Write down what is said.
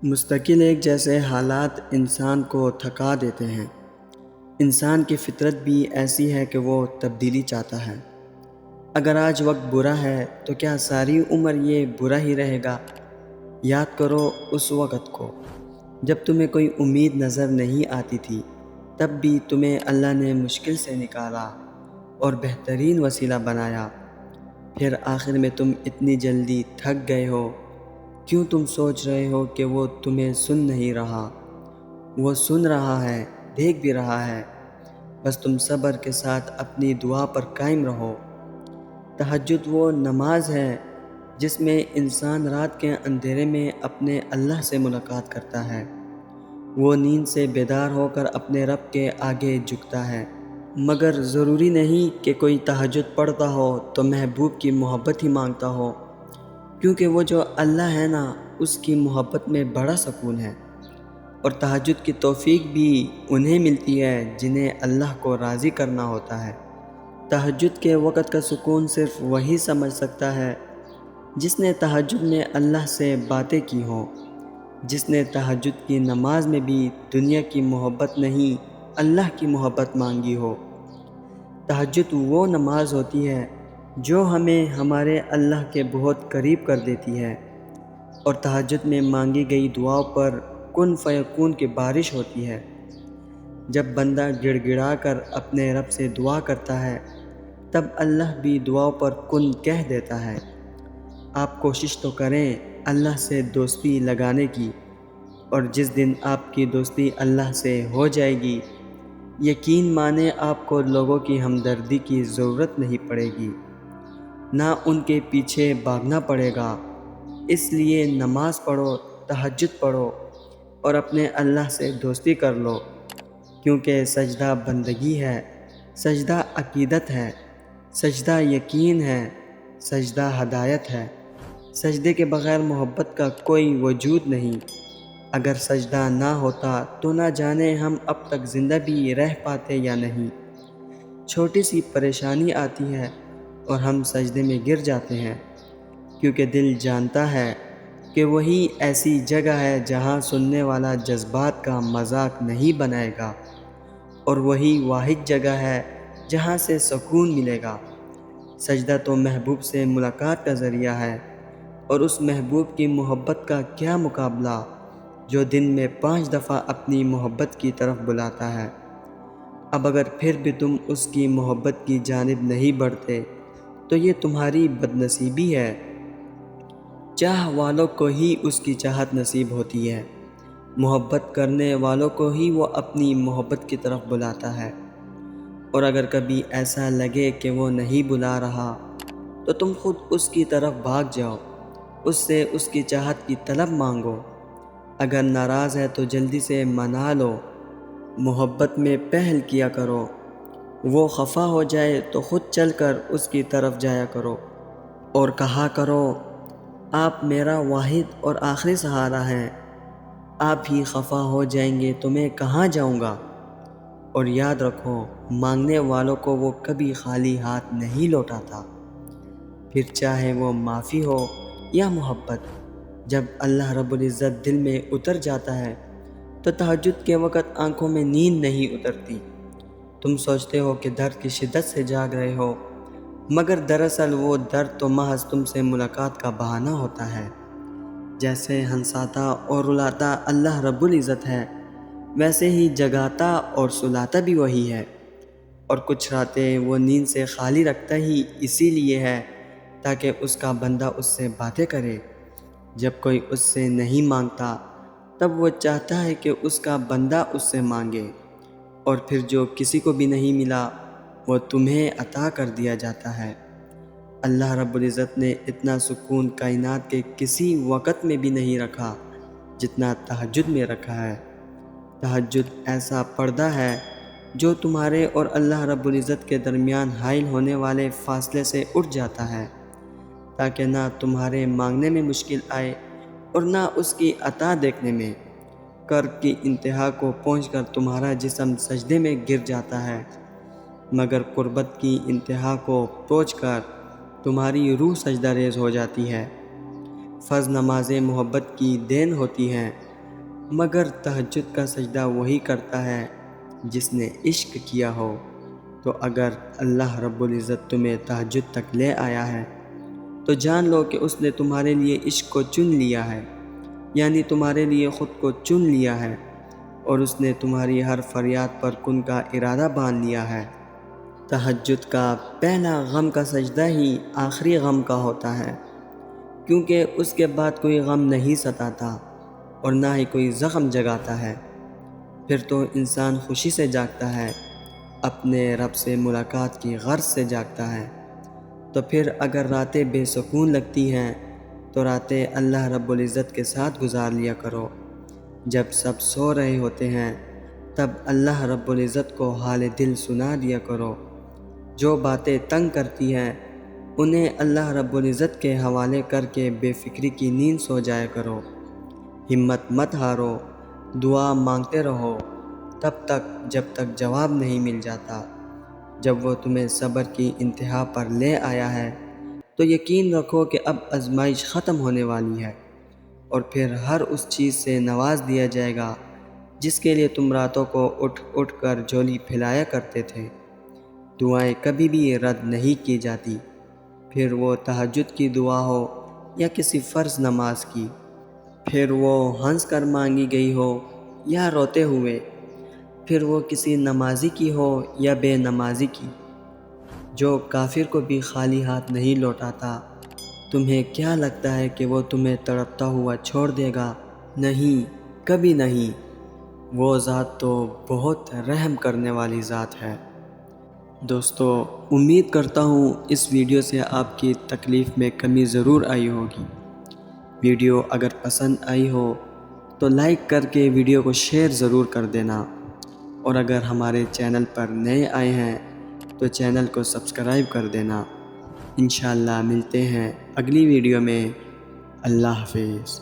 مستقل ایک جیسے حالات انسان کو تھکا دیتے ہیں۔ انسان کی فطرت بھی ایسی ہے کہ وہ تبدیلی چاہتا ہے۔ اگر آج وقت برا ہے تو کیا ساری عمر یہ برا ہی رہے گا؟ یاد کرو اس وقت کو جب تمہیں کوئی امید نظر نہیں آتی تھی، تب بھی تمہیں اللہ نے مشکل سے نکالا اور بہترین وسیلہ بنایا۔ پھر آخر میں تم اتنی جلدی تھک گئے ہو، کیوں تم سوچ رہے ہو کہ وہ تمہیں سن نہیں رہا؟ وہ سن رہا ہے، دیکھ بھی رہا ہے، بس تم صبر کے ساتھ اپنی دعا پر قائم رہو۔ تہجد وہ نماز ہے جس میں انسان رات کے اندھیرے میں اپنے اللہ سے ملاقات کرتا ہے۔ وہ نیند سے بیدار ہو کر اپنے رب کے آگے جھکتا ہے۔ مگر ضروری نہیں کہ کوئی تہجد پڑھتا ہو تو محبوب کی محبت ہی مانگتا ہو، کیونکہ وہ جو اللہ ہے نا، اس کی محبت میں بڑا سکون ہے۔ اور تہجد کی توفیق بھی انہیں ملتی ہے جنہیں اللہ کو راضی کرنا ہوتا ہے۔ تہجد کے وقت کا سکون صرف وہی سمجھ سکتا ہے جس نے تہجد میں اللہ سے باتیں کی ہوں، جس نے تہجد کی نماز میں بھی دنیا کی محبت نہیں، اللہ کی محبت مانگی ہو۔ تہجد وہ نماز ہوتی ہے جو ہمیں ہمارے اللہ کے بہت قریب کر دیتی ہے، اور تہجد میں مانگی گئی دعاؤں پر کن فیکون کی بارش ہوتی ہے۔ جب بندہ گڑ گڑا کر اپنے رب سے دعا کرتا ہے، تب اللہ بھی دعاؤں پر کن کہہ دیتا ہے۔ آپ کوشش تو کریں اللہ سے دوستی لگانے کی، اور جس دن آپ کی دوستی اللہ سے ہو جائے گی، یقین مانیں آپ کو لوگوں کی ہمدردی کی ضرورت نہیں پڑے گی، نہ ان کے پیچھے بھاگنا پڑے گا۔ اس لیے نماز پڑھو، تہجد پڑھو اور اپنے اللہ سے دوستی کر لو، کیونکہ سجدہ بندگی ہے، سجدہ عقیدت ہے، سجدہ یقین ہے، سجدہ ہدایت ہے۔ سجدے کے بغیر محبت کا کوئی وجود نہیں۔ اگر سجدہ نہ ہوتا تو نہ جانے ہم اب تک زندہ بھی رہ پاتے یا نہیں۔ چھوٹی سی پریشانی آتی ہے اور ہم سجدے میں گر جاتے ہیں، کیونکہ دل جانتا ہے کہ وہی ایسی جگہ ہے جہاں سننے والا جذبات کا مذاق نہیں بنائے گا، اور وہی واحد جگہ ہے جہاں سے سکون ملے گا۔ سجدہ تو محبوب سے ملاقات کا ذریعہ ہے، اور اس محبوب کی محبت کا کیا مقابلہ جو دن میں 5 دفعہ اپنی محبت کی طرف بلاتا ہے۔ اب اگر پھر بھی تم اس کی محبت کی جانب نہیں بڑھتے تو یہ تمہاری بدنصیبی ہے۔ چاہ والوں کو ہی اس کی چاہت نصیب ہوتی ہے، محبت کرنے والوں کو ہی وہ اپنی محبت کی طرف بلاتا ہے۔ اور اگر کبھی ایسا لگے کہ وہ نہیں بلا رہا تو تم خود اس کی طرف بھاگ جاؤ، اس سے اس کی چاہت کی طلب مانگو۔ اگر ناراض ہے تو جلدی سے منا لو، محبت میں پہل کیا کرو۔ وہ خفا ہو جائے تو خود چل کر اس کی طرف جایا کرو اور کہا کرو، آپ میرا واحد اور آخری سہارا ہیں، آپ ہی خفا ہو جائیں گے تو میں کہاں جاؤں گا؟ اور یاد رکھو، مانگنے والوں کو وہ کبھی خالی ہاتھ نہیں لوٹاتا، پھر چاہے وہ معافی ہو یا محبت۔ جب اللہ رب العزت دل میں اتر جاتا ہے تو تہجد کے وقت آنکھوں میں نیند نہیں اترتی۔ تم سوچتے ہو کہ درد کی شدت سے جاگ رہے ہو، مگر دراصل وہ درد تو محض تم سے ملاقات کا بہانہ ہوتا ہے۔ جیسے ہنساتا اور رلاتا اللہ رب العزت ہے، ویسے ہی جگاتا اور سلاتا بھی وہی ہے۔ اور کچھ راتیں وہ نیند سے خالی رکھتا ہی اسی لیے ہے تاکہ اس کا بندہ اس سے باتیں کرے۔ جب کوئی اس سے نہیں مانگتا تب وہ چاہتا ہے کہ اس کا بندہ اس سے مانگے، اور پھر جو کسی کو بھی نہیں ملا وہ تمہیں عطا کر دیا جاتا ہے۔ اللہ رب العزت نے اتنا سکون کائنات کے کسی وقت میں بھی نہیں رکھا جتنا تہجد میں رکھا ہے۔ تہجد ایسا پردہ ہے جو تمہارے اور اللہ رب العزت کے درمیان حائل ہونے والے فاصلے سے اٹھ جاتا ہے، تاکہ نہ تمہارے مانگنے میں مشکل آئے اور نہ اس کی عطا دیکھنے میں۔ کرب کی انتہا کو پہنچ کر تمہارا جسم سجدے میں گر جاتا ہے، مگر قربت کی انتہا کو پہنچ کر تمہاری روح سجدہ ریز ہو جاتی ہے۔ فرض نمازیں محبت کی دین ہوتی ہیں، مگر تہجد کا سجدہ وہی کرتا ہے جس نے عشق کیا ہو۔ تو اگر اللہ رب العزت تمہیں تہجد تک لے آیا ہے تو جان لو کہ اس نے تمہارے لیے عشق کو چن لیا ہے، یعنی تمہارے لیے خود کو چن لیا ہے، اور اس نے تمہاری ہر فریاد پر کن کا ارادہ باندھ لیا ہے۔ تہجد کا پہلا غم کا سجدہ ہی آخری غم کا ہوتا ہے، کیونکہ اس کے بعد کوئی غم نہیں ستاتا اور نہ ہی کوئی زخم جگاتا ہے۔ پھر تو انسان خوشی سے جاگتا ہے، اپنے رب سے ملاقات کی غرض سے جاگتا ہے۔ تو پھر اگر راتیں بے سکون لگتی ہیں تو راتیں اللہ رب العزت کے ساتھ گزار لیا کرو۔ جب سب سو رہے ہوتے ہیں تب اللہ رب العزت کو حال دل سنا دیا کرو۔ جو باتیں تنگ کرتی ہیں انہیں اللہ رب العزت کے حوالے کر کے بے فکری کی نیند سو جایا کرو۔ ہمت مت ہارو، دعا مانگتے رہو تب تک جب تک جواب نہیں مل جاتا۔ جب وہ تمہیں صبر کی انتہا پر لے آیا ہے تو یقین رکھو کہ اب آزمائش ختم ہونے والی ہے، اور پھر ہر اس چیز سے نواز دیا جائے گا جس کے لیے تم راتوں کو اٹھ اٹھ کر جھولی پھیلایا کرتے تھے۔ دعائیں کبھی بھی رد نہیں کی جاتی، پھر وہ تہجد کی دعا ہو یا کسی فرض نماز کی، پھر وہ ہنس کر مانگی گئی ہو یا روتے ہوئے، پھر وہ کسی نمازی کی ہو یا بے نمازی کی۔ جو کافر کو بھی خالی ہاتھ نہیں لوٹاتا، تمہیں کیا لگتا ہے کہ وہ تمہیں تڑپتا ہوا چھوڑ دے گا؟ نہیں، کبھی نہیں۔ وہ ذات تو بہت رحم کرنے والی ذات ہے۔ دوستو، امید کرتا ہوں اس ویڈیو سے آپ کی تکلیف میں کمی ضرور آئی ہوگی۔ ویڈیو اگر پسند آئی ہو تو لائک کر کے ویڈیو کو شیئر ضرور کر دینا، اور اگر ہمارے چینل پر نئے آئے ہیں تو چینل کو سبسکرائب کر دینا۔ انشاءاللہ ملتے ہیں اگلی ویڈیو میں۔ اللہ حافظ۔